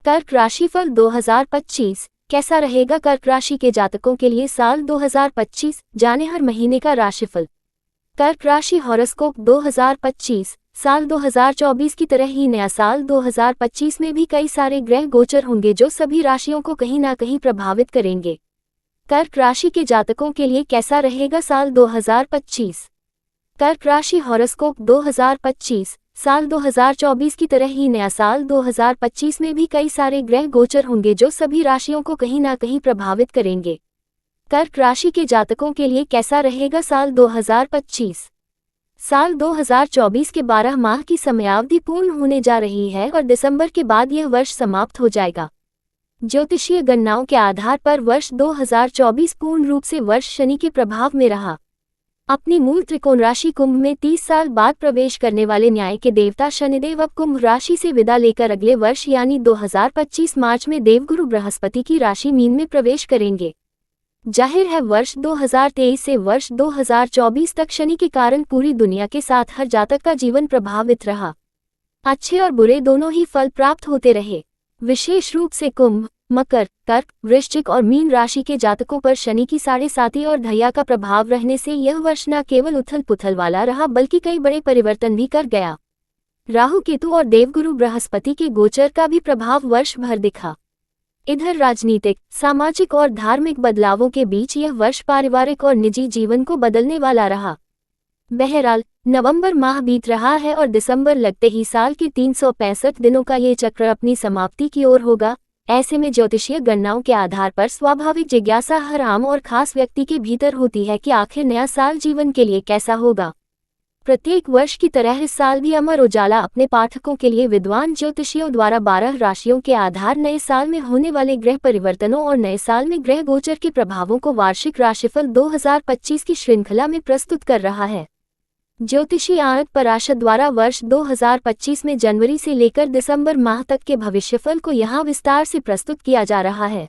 कर्क राशिफल 2025 कैसा रहेगा कर्क राशि के जातकों के लिए साल 2025। जाने हर महीने का राशिफल। कर्क राशि हॉरोस्कोप 2025 साल 2024 की तरह ही नया साल 2025 में भी कई सारे ग्रह गोचर होंगे जो सभी राशियों को कहीं ना कहीं प्रभावित करेंगे। कर्क राशि के जातकों के लिए कैसा रहेगा साल 2025। कर्क राशि हॉरोस्कोप 2025 साल 2024 की तरह ही नया साल 2025 में भी कई सारे ग्रह गोचर होंगे जो सभी राशियों को कहीं ना कहीं प्रभावित करेंगे। कर्क राशि के जातकों के लिए कैसा रहेगा साल 2025। साल 2024 के 12 माह की समयावधि पूर्ण होने जा रही है और दिसंबर के बाद यह वर्ष समाप्त हो जाएगा। ज्योतिषीय गणनाओं के आधार पर वर्ष 2024 पूर्ण रूप से वर्ष शनि के प्रभाव में रहा। अपनी मूल त्रिकोण राशि कुंभ में 30 साल बाद प्रवेश करने वाले न्याय के देवता शनिदेव अब कुंभ राशि से विदा लेकर अगले वर्ष यानी 2025 मार्च में देवगुरु बृहस्पति की राशि मीन में प्रवेश करेंगे। जाहिर है वर्ष 2023 से वर्ष 2024 तक शनि के कारण पूरी दुनिया के साथ हर जातक का जीवन प्रभावित रहा। अच्छे और बुरे दोनों ही फल प्राप्त होते रहे। विशेष रूप से कुंभ, मकर, कर्क, वृश्चिक और मीन राशि के जातकों पर शनि की 7.5 और ढैया का प्रभाव रहने से यह वर्ष न केवल उथल पुथल वाला रहा बल्कि कई बड़े परिवर्तन भी कर गया। राहु केतु और देवगुरु बृहस्पति के गोचर का भी प्रभाव वर्ष भर दिखा। इधर राजनीतिक, सामाजिक और धार्मिक बदलावों के बीच यह वर्ष पारिवारिक और निजी जीवन को बदलने वाला रहा। बहरहाल नवंबर माह बीत रहा है और दिसंबर लगते ही साल के 365 दिनों का ये चक्र अपनी समाप्ति की ओर होगा। ऐसे में ज्योतिषीय गणनाओं के आधार पर स्वाभाविक जिज्ञासा हर आम और खास व्यक्ति के भीतर होती है कि आखिर नया साल जीवन के लिए कैसा होगा। प्रत्येक वर्ष की तरह इस साल भी अमर उजाला अपने पाठकों के लिए विद्वान ज्योतिषियों द्वारा 12 राशियों के आधार नए साल में होने वाले ग्रह परिवर्तनों और नए साल में ग्रह गोचर के प्रभावों को वार्षिक राशिफल 2025 की श्रृंखला में प्रस्तुत कर रहा है। ज्योतिषी आनंद पराशर द्वारा वर्ष 2025 में जनवरी से लेकर दिसंबर माह तक के भविष्यफल को यहाँ विस्तार से प्रस्तुत किया जा रहा है।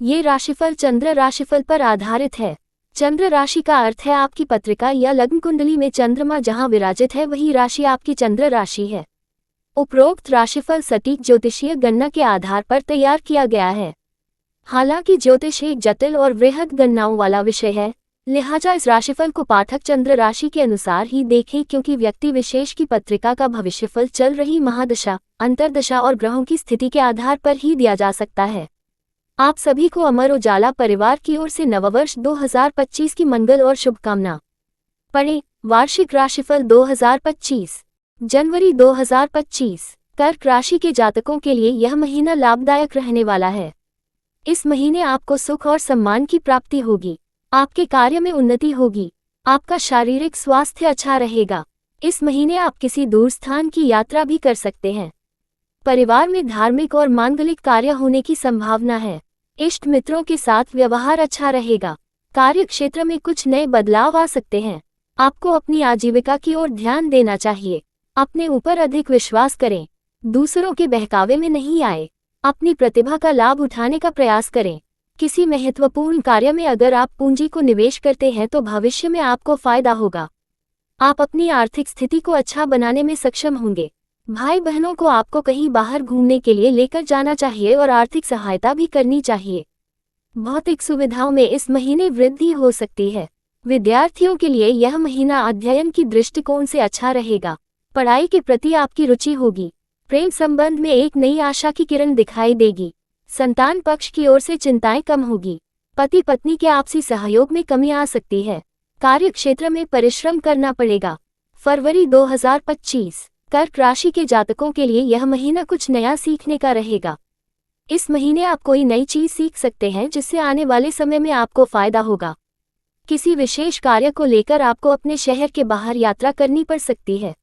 ये राशिफल चंद्र राशिफल पर आधारित है। चंद्र राशि का अर्थ है आपकी पत्रिका या लग्न कुंडली में चंद्रमा जहाँ विराजित है वही राशि आपकी चंद्र राशि है। उपरोक्त राशिफल सटीक ज्योतिषीय गणना के आधार पर तैयार किया गया है। हालांकि ज्योतिष एक जटिल और वृहद गणनाओं वाला विषय है, लिहाजा इस राशिफल को पाठक चंद्र राशि के अनुसार ही देखें क्योंकि व्यक्ति विशेष की पत्रिका का भविष्यफल चल रही महादशा, अंतर्दशा और ग्रहों की स्थिति के आधार पर ही दिया जा सकता है। आप सभी को अमर उजाला परिवार की ओर से नववर्ष 2025 की मंगल और शुभकामना। पढ़ें वार्षिक राशिफल 2025 जनवरी 2025। कर्क राशि के जातकों के लिए यह महीना लाभदायक रहने वाला है। इस महीने आपको सुख और सम्मान की प्राप्ति होगी। आपके कार्य में उन्नति होगी। आपका शारीरिक स्वास्थ्य अच्छा रहेगा। इस महीने आप किसी दूर स्थान की यात्रा भी कर सकते हैं। परिवार में धार्मिक और मांगलिक कार्य होने की संभावना है। इष्ट मित्रों के साथ व्यवहार अच्छा रहेगा। कार्य क्षेत्र में कुछ नए बदलाव आ सकते हैं। आपको अपनी आजीविका की ओर ध्यान देना चाहिए। अपने ऊपर अधिक विश्वास करें। दूसरों के बहकावे में नहीं आए। अपनी प्रतिभा का लाभ उठाने का प्रयास करें। किसी महत्वपूर्ण कार्य में अगर आप पूंजी को निवेश करते हैं तो भविष्य में आपको फायदा होगा। आप अपनी आर्थिक स्थिति को अच्छा बनाने में सक्षम होंगे। भाई बहनों को आपको कहीं बाहर घूमने के लिए लेकर जाना चाहिए और आर्थिक सहायता भी करनी चाहिए। भौतिक सुविधाओं में इस महीने वृद्धि हो सकती है। विद्यार्थियों के लिए यह महीना अध्ययन की दृष्टिकोण से अच्छा रहेगा। पढ़ाई के प्रति आपकी रुचि होगी। प्रेम संबंध में एक नई आशा की किरण दिखाई देगी। संतान पक्ष की ओर से चिंताएं कम होगी। पति पत्नी के आपसी सहयोग में कमी आ सकती है। कार्य क्षेत्र में परिश्रम करना पड़ेगा। फरवरी 2025 कर्क राशि के जातकों के लिए यह महीना कुछ नया सीखने का रहेगा। इस महीने आप कोई नई चीज सीख सकते हैं जिससे आने वाले समय में आपको फायदा होगा। किसी विशेष कार्य को लेकर आपको अपने शहर के बाहर यात्रा करनी पड़ सकती है।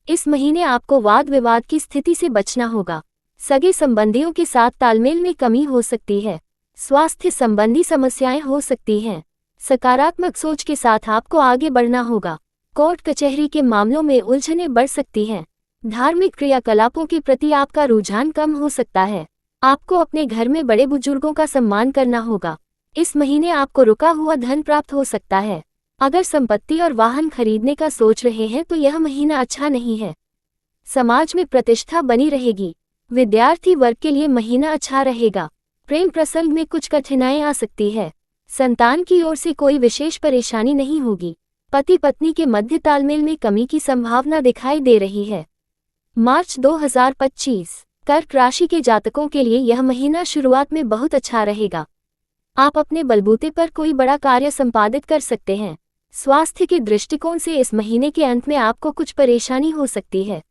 इस महीने आपको वाद विवाद की स्थिति से बचना होगा। सगे संबंधियों के साथ तालमेल में कमी हो सकती है। स्वास्थ्य संबंधी समस्याएं हो सकती हैं। सकारात्मक सोच के साथ आपको आगे बढ़ना होगा। कोर्ट कचहरी के मामलों में उलझनें बढ़ सकती हैं। धार्मिक क्रियाकलापों के प्रति आपका रुझान कम हो सकता है। आपको अपने घर में बड़े बुजुर्गों का सम्मान करना होगा। इस महीने आपको रुका हुआ धन प्राप्त हो सकता है। अगर संपत्ति और वाहन खरीदने का सोच रहे हैं तो यह महीना अच्छा नहीं है। समाज में प्रतिष्ठा बनी रहेगी। विद्यार्थी वर्ग के लिए महीना अच्छा रहेगा। प्रेम प्रसंग में कुछ कठिनाई आ सकती है। संतान की ओर से कोई विशेष परेशानी नहीं होगी। पति पत्नी के मध्य तालमेल में कमी की संभावना दिखाई दे रही है। मार्च 2025 कर्क राशि के जातकों के लिए यह महीना शुरुआत में बहुत अच्छा रहेगा। आप अपने बलबूते पर कोई बड़ा कार्य संपादित कर सकते हैं। स्वास्थ्य के दृष्टिकोण से इस महीने के अंत में आपको कुछ परेशानी हो सकती है।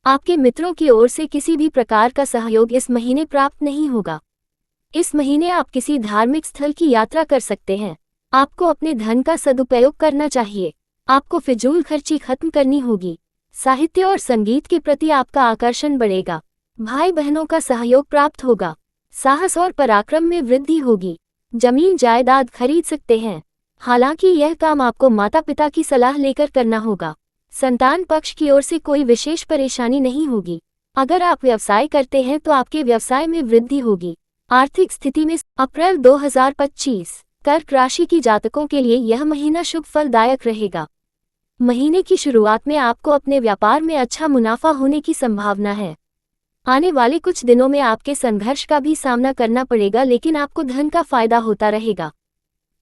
आपके मित्रों की ओर से किसी भी प्रकार का सहयोग इस महीने प्राप्त नहीं होगा। इस महीने आप किसी धार्मिक स्थल की यात्रा कर सकते हैं। आपको अपने धन का सदुपयोग करना चाहिए। आपको फिजूल खर्ची खत्म करनी होगी। साहित्य और संगीत के प्रति आपका आकर्षण बढ़ेगा। भाई बहनों का सहयोग प्राप्त होगा। साहस और पराक्रम में वृद्धि होगी। जमीन जायदाद खरीद सकते हैं। हालांकि यह काम आपको माता पिता की सलाह लेकर करना होगा। संतान पक्ष की ओर से कोई विशेष परेशानी नहीं होगी। अगर आप व्यवसाय करते हैं तो आपके व्यवसाय में वृद्धि होगी। आर्थिक स्थिति में अप्रैल 2025 कर्क राशि की जातकों के लिए यह महीना शुभ फलदायक रहेगा। महीने की शुरुआत में आपको अपने व्यापार में अच्छा मुनाफा होने की संभावना है। आने वाले कुछ दिनों में आपके संघर्ष का भी सामना करना पड़ेगा, लेकिन आपको धन का फायदा होता रहेगा।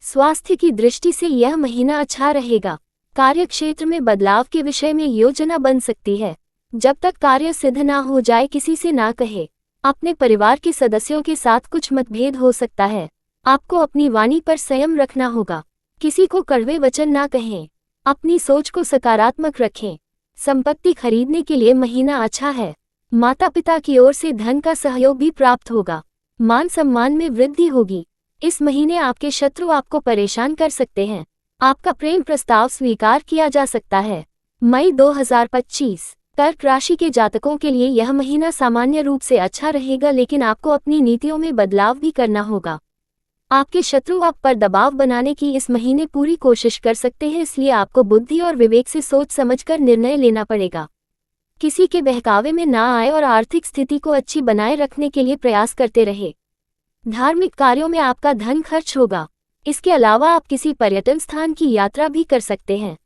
स्वास्थ्य की दृष्टि से यह महीना अच्छा रहेगा। कार्यक्षेत्र में बदलाव के विषय में योजना बन सकती है। जब तक कार्य सिद्ध ना हो जाए किसी से ना कहे। अपने परिवार के सदस्यों के साथ कुछ मतभेद हो सकता है। आपको अपनी वाणी पर संयम रखना होगा। किसी को कड़वे वचन ना कहें। अपनी सोच को सकारात्मक रखें। संपत्ति खरीदने के लिए महीना अच्छा है। माता पिता की ओर से धन का सहयोग भी प्राप्त होगा। मान सम्मान में वृद्धि होगी। इस महीने आपके शत्रु आपको परेशान कर सकते हैं। आपका प्रेम प्रस्ताव स्वीकार किया जा सकता है। मई 2025 कर्क राशि के जातकों के लिए यह महीना सामान्य रूप से अच्छा रहेगा, लेकिन आपको अपनी नीतियों में बदलाव भी करना होगा। आपके शत्रु आप पर दबाव बनाने की इस महीने पूरी कोशिश कर सकते हैं, इसलिए आपको बुद्धि और विवेक से सोच समझकर निर्णय लेना पड़ेगा। किसी के बहकावे में ना आए और आर्थिक स्थिति को अच्छी बनाए रखने के लिए प्रयास करते रहे। धार्मिक कार्यों में आपका धन खर्च होगा। इसके अलावा आप किसी पर्यटन स्थान की यात्रा भी कर सकते हैं।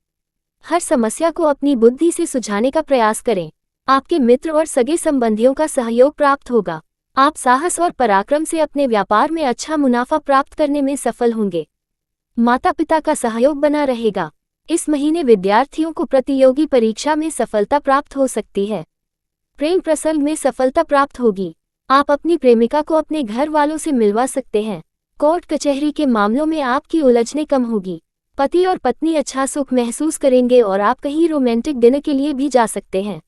हर समस्या को अपनी बुद्धि से सुलझाने का प्रयास करें। आपके मित्र और सगे संबंधियों का सहयोग प्राप्त होगा। आप साहस और पराक्रम से अपने व्यापार में अच्छा मुनाफा प्राप्त करने में सफल होंगे। माता पिता का सहयोग बना रहेगा। इस महीने विद्यार्थियों को प्रतियोगी परीक्षा में सफलता प्राप्त हो सकती है। प्रेम प्रसंग में सफलता प्राप्त होगी। आप अपनी प्रेमिका को अपने घर वालों से मिलवा सकते हैं। कोर्ट कचहरी के मामलों में आपकी उलझनें कम होगी। पति और पत्नी अच्छा सुख महसूस करेंगे और आप कहीं रोमांटिक डिनर के लिए भी जा सकते हैं।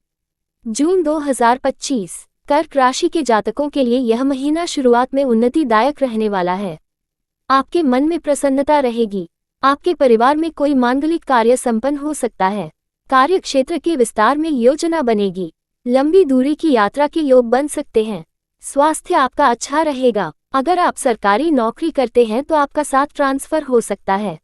जून 2025 कर्क राशि के जातकों के लिए यह महीना शुरुआत में उन्नतिदायक रहने वाला है। आपके मन में प्रसन्नता रहेगी। आपके परिवार में कोई मांगलिक कार्य संपन्न हो सकता है। कार्यक्षेत्र के विस्तार में योजना बनेगी। लंबी दूरी की यात्रा के योग बन सकते हैं। स्वास्थ्य आपका अच्छा रहेगा। अगर आप सरकारी नौकरी करते हैं तो आपका साथ ट्रांसफर हो सकता है।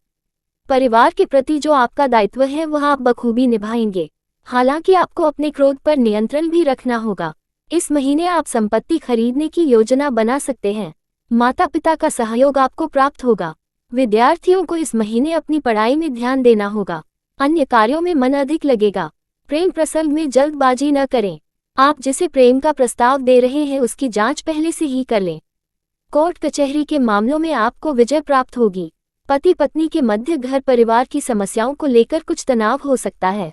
परिवार के प्रति जो आपका दायित्व है वह आप बखूबी निभाएंगे। हालांकि आपको अपने क्रोध पर नियंत्रण भी रखना होगा। इस महीने आप संपत्ति खरीदने की योजना बना सकते हैं। माता पिता का सहयोग आपको प्राप्त होगा। विद्यार्थियों को इस महीने अपनी पढ़ाई में ध्यान देना होगा। अन्य कार्यों में मन अधिक लगेगा। प्रेम प्रसंग में जल्दबाजी न करें। आप जिसे प्रेम का प्रस्ताव दे रहे हैं उसकी जांच पहले से ही कर लें। कोर्ट कचहरी के मामलों में आपको विजय प्राप्त होगी। पति पत्नी के मध्य घर परिवार की समस्याओं को लेकर कुछ तनाव हो सकता है।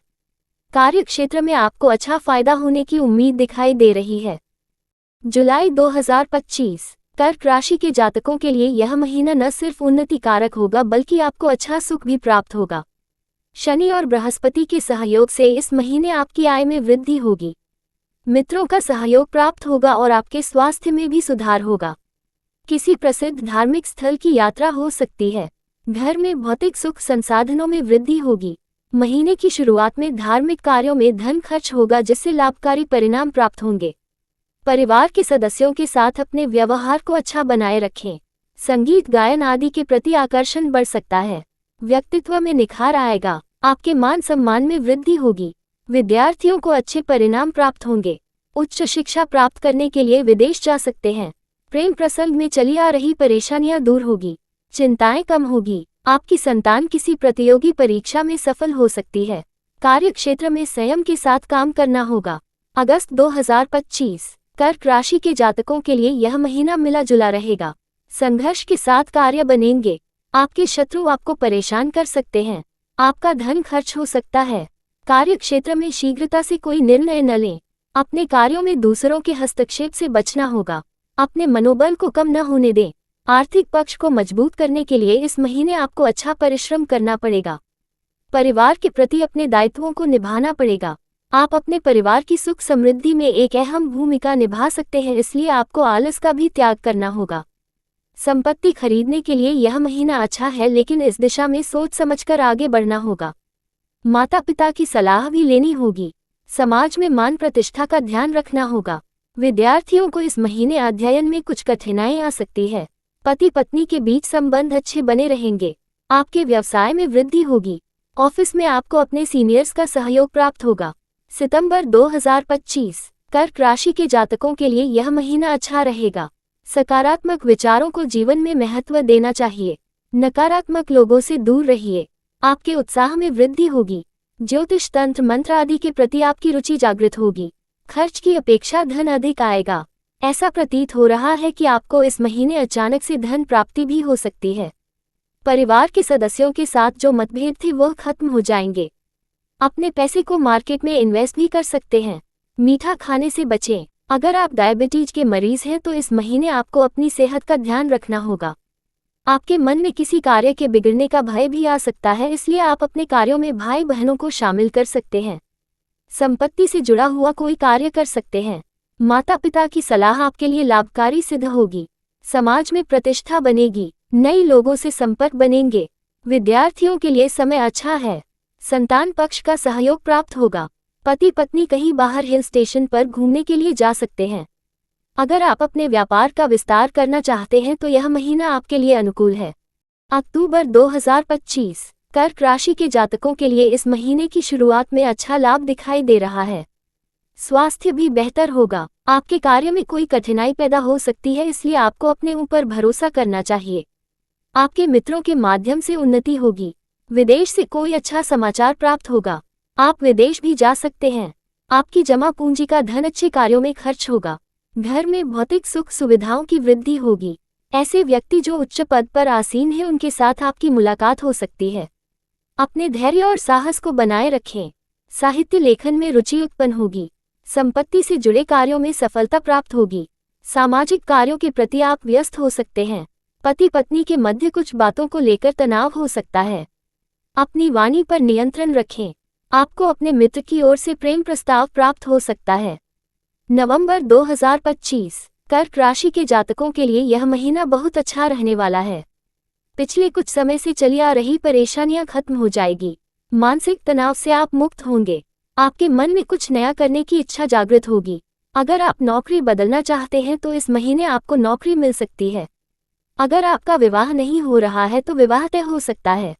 कार्यक्षेत्र में आपको अच्छा फायदा होने की उम्मीद दिखाई दे रही है। जुलाई 2025 कर्क राशि के जातकों के लिए यह महीना न सिर्फ उन्नति कारक होगा बल्कि आपको अच्छा सुख भी प्राप्त होगा। शनि और बृहस्पति के सहयोग से इस महीने आपकी आय में वृद्धि होगी। मित्रों का सहयोग प्राप्त होगा और आपके स्वास्थ्य में भी सुधार होगा। किसी प्रसिद्ध धार्मिक स्थल की यात्रा हो सकती है। घर में भौतिक सुख संसाधनों में वृद्धि होगी। महीने की शुरुआत में धार्मिक कार्यों में धन खर्च होगा, जिससे लाभकारी परिणाम प्राप्त होंगे। परिवार के सदस्यों के साथ अपने व्यवहार को अच्छा बनाए रखें। संगीत गायन आदि के प्रति आकर्षण बढ़ सकता है। व्यक्तित्व में निखार आएगा। आपके मान सम्मान में वृद्धि होगी। विद्यार्थियों को अच्छे परिणाम प्राप्त होंगे। उच्च शिक्षा प्राप्त करने के लिए विदेश जा सकते हैं। प्रेम प्रसंग में चली आ रही परेशानियां दूर होगी। चिंताएं कम होगी। आपकी संतान किसी प्रतियोगी परीक्षा में सफल हो सकती है। कार्यक्षेत्र में संयम के साथ काम करना होगा। अगस्त 2025 कर्क राशि के जातकों के लिए यह महीना मिला जुला रहेगा। संघर्ष के साथ कार्य बनेंगे। आपके शत्रु आपको परेशान कर सकते हैं। आपका धन खर्च हो सकता है। कार्य क्षेत्र में शीघ्रता से कोई निर्णय न लें। अपने कार्यों में दूसरों के हस्तक्षेप से बचना होगा। अपने मनोबल को कम न होने दें। आर्थिक पक्ष को मजबूत करने के लिए इस महीने आपको अच्छा परिश्रम करना पड़ेगा। परिवार के प्रति अपने दायित्वों को निभाना पड़ेगा। आप अपने परिवार की सुख समृद्धि में एक अहम भूमिका निभा सकते हैं, इसलिए आपको आलस का भी त्याग करना होगा। संपत्ति खरीदने के लिए यह महीना अच्छा है, लेकिन इस दिशा में सोच समझकर आगे बढ़ना होगा। माता पिता की सलाह भी लेनी होगी। समाज में मान प्रतिष्ठा का ध्यान रखना होगा। विद्यार्थियों को इस महीने अध्ययन में कुछ कठिनाई आ सकती है। पति पत्नी के बीच संबंध अच्छे बने रहेंगे। आपके व्यवसाय में वृद्धि होगी। ऑफिस में आपको अपने सीनियर्स का सहयोग प्राप्त होगा। सितंबर 2025 कर्क राशि के जातकों के लिए यह महीना अच्छा रहेगा। सकारात्मक विचारों को जीवन में महत्व देना चाहिए। नकारात्मक लोगों से दूर रहिए। आपके उत्साह में वृद्धि होगी। ज्योतिष तंत्र मंत्र आदि के प्रति आपकी रुचि जागृत होगी। खर्च की अपेक्षा धन अधिक आएगा। ऐसा प्रतीत हो रहा है कि आपको इस महीने अचानक से धन प्राप्ति भी हो सकती है। परिवार के सदस्यों के साथ जो मतभेद थे वह खत्म हो जाएंगे। अपने पैसे को मार्केट में इन्वेस्ट भी कर सकते हैं। मीठा खाने से बचें। अगर आप डायबिटीज के मरीज हैं तो इस महीने आपको अपनी सेहत का ध्यान रखना होगा। आपके मन में किसी कार्य के बिगड़ने का भय भी आ सकता है, इसलिए आप अपने कार्यों में भाई बहनों को शामिल कर सकते हैं। संपत्ति से जुड़ा हुआ कोई कार्य कर सकते हैं। माता पिता की सलाह आपके लिए लाभकारी सिद्ध होगी। समाज में प्रतिष्ठा बनेगी। नए लोगों से संपर्क बनेंगे। विद्यार्थियों के लिए समय अच्छा है। संतान पक्ष का सहयोग प्राप्त होगा। पति पत्नी कहीं बाहर हिल स्टेशन पर घूमने के लिए जा सकते हैं। अगर आप अपने व्यापार का विस्तार करना चाहते हैं तो यह महीना आपके लिए अनुकूल है। अक्टूबर 2025 कर्क राशि के जातकों के लिए इस महीने की शुरुआत में अच्छा लाभ दिखाई दे रहा है। स्वास्थ्य भी बेहतर होगा। आपके कार्य में कोई कठिनाई पैदा हो सकती है, इसलिए आपको अपने ऊपर भरोसा करना चाहिए। आपके मित्रों के माध्यम से उन्नति होगी। विदेश से कोई अच्छा समाचार प्राप्त होगा। आप विदेश भी जा सकते हैं। आपकी जमा पूंजी का धन अच्छे कार्यों में खर्च होगा। घर में भौतिक सुख सुविधाओं की वृद्धि होगी। ऐसे व्यक्ति जो उच्च पद पर आसीन हैं उनके साथ आपकी मुलाकात हो सकती है। अपने धैर्य और साहस को बनाए रखें। साहित्य लेखन में रुचि उत्पन्न होगी। संपत्ति से जुड़े कार्यों में सफलता प्राप्त होगी। सामाजिक कार्यों के प्रति आप व्यस्त हो सकते हैं। पति पत्नी के मध्य कुछ बातों को लेकर तनाव हो सकता है। अपनी वाणी पर नियंत्रण रखें। आपको अपने मित्र की ओर से प्रेम प्रस्ताव प्राप्त हो सकता है। नवंबर 2025 कर्क राशि के जातकों के लिए यह महीना बहुत अच्छा रहने वाला है। पिछले कुछ समय से चली आ रही परेशानियां खत्म हो जाएगी। मानसिक तनाव से आप मुक्त होंगे। आपके मन में कुछ नया करने की इच्छा जागृत होगी। अगर आप नौकरी बदलना चाहते हैं तो इस महीने आपको नौकरी मिल सकती है। अगर आपका विवाह नहीं हो रहा है तो विवाह तय हो सकता है।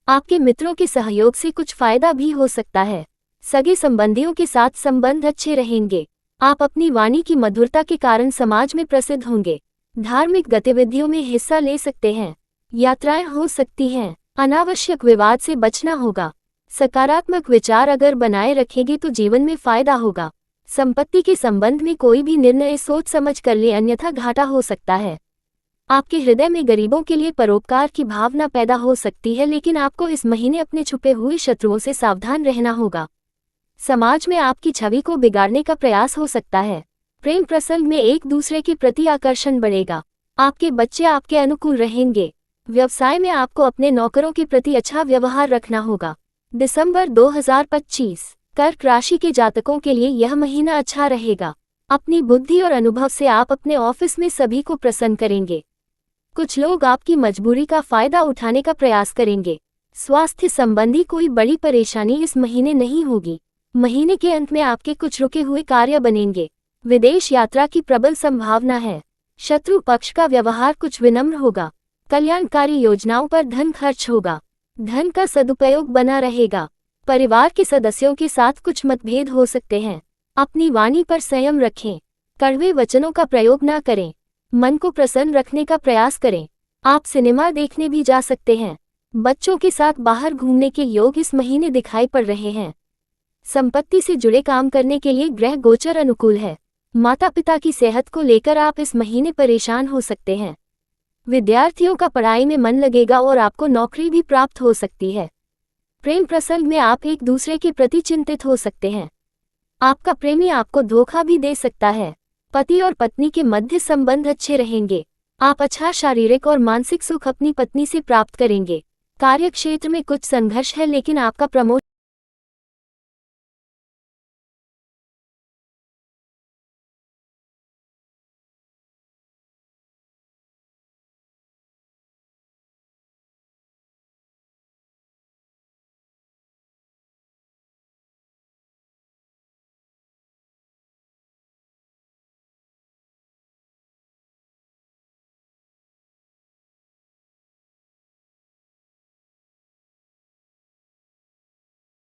आपके मित्रों के सहयोग से कुछ फायदा भी हो सकता है। सगे संबंधियों के साथ संबंध अच्छे रहेंगे। आप अपनी वाणी की मधुरता के कारण समाज में प्रसिद्ध होंगे। धार्मिक गतिविधियों में हिस्सा ले सकते हैं। यात्राएं हो सकती हैं। अनावश्यक विवाद से बचना होगा। सकारात्मक विचार अगर बनाए रखेंगे तो जीवन में फायदा होगा। संपत्ति के संबंध में कोई भी निर्णय सोच समझ कर ले, अन्यथा घाटा हो सकता है। आपके हृदय में गरीबों के लिए परोपकार की भावना पैदा हो सकती है, लेकिन आपको इस महीने अपने छुपे हुए शत्रुओं से सावधान रहना होगा। समाज में आपकी छवि को बिगाड़ने का प्रयास हो सकता है। प्रेम प्रसंग में एक दूसरे के प्रति आकर्षण बढ़ेगा। आपके बच्चे आपके अनुकूल रहेंगे। व्यवसाय में आपको अपने नौकरों के प्रति अच्छा व्यवहार रखना होगा। दिसंबर 2025 कर्क राशि के जातकों के लिए यह महीना अच्छा रहेगा। अपनी बुद्धि और अनुभव से आप अपने ऑफिस में सभी को प्रसन्न करेंगे। कुछ लोग आपकी मजबूरी का फायदा उठाने का प्रयास करेंगे। स्वास्थ्य संबंधी कोई बड़ी परेशानी इस महीने नहीं होगी। महीने के अंत में आपके कुछ रुके हुए कार्य बनेंगे। विदेश यात्रा की प्रबल संभावना है। शत्रु पक्ष का व्यवहार कुछ विनम्र होगा। कल्याणकारी योजनाओं पर धन खर्च होगा। धन का सदुपयोग बना रहेगा। परिवार के सदस्यों के साथ कुछ मतभेद हो सकते हैं। अपनी वाणी पर संयम रखें। कड़वे वचनों का प्रयोग न करें। मन को प्रसन्न रखने का प्रयास करें। आप सिनेमा देखने भी जा सकते हैं। बच्चों के साथ बाहर घूमने के योग इस महीने दिखाई पड़ रहे हैं। संपत्ति से जुड़े काम करने के लिए ग्रह गोचर अनुकूल है। माता पिता की सेहत को लेकर आप इस महीने परेशान हो सकते हैं। विद्यार्थियों का पढ़ाई में मन लगेगा और आपको नौकरी भी प्राप्त हो सकती है। प्रेम प्रसंग में आप एक दूसरे के प्रति चिंतित हो सकते हैं। आपका प्रेमी आपको धोखा भी दे सकता है। पति और पत्नी के मध्य संबंध अच्छे रहेंगे। आप अच्छा शारीरिक और मानसिक सुख अपनी पत्नी से प्राप्त करेंगे। कार्यक्षेत्र में कुछ संघर्ष है, लेकिन आपका प्रमोशन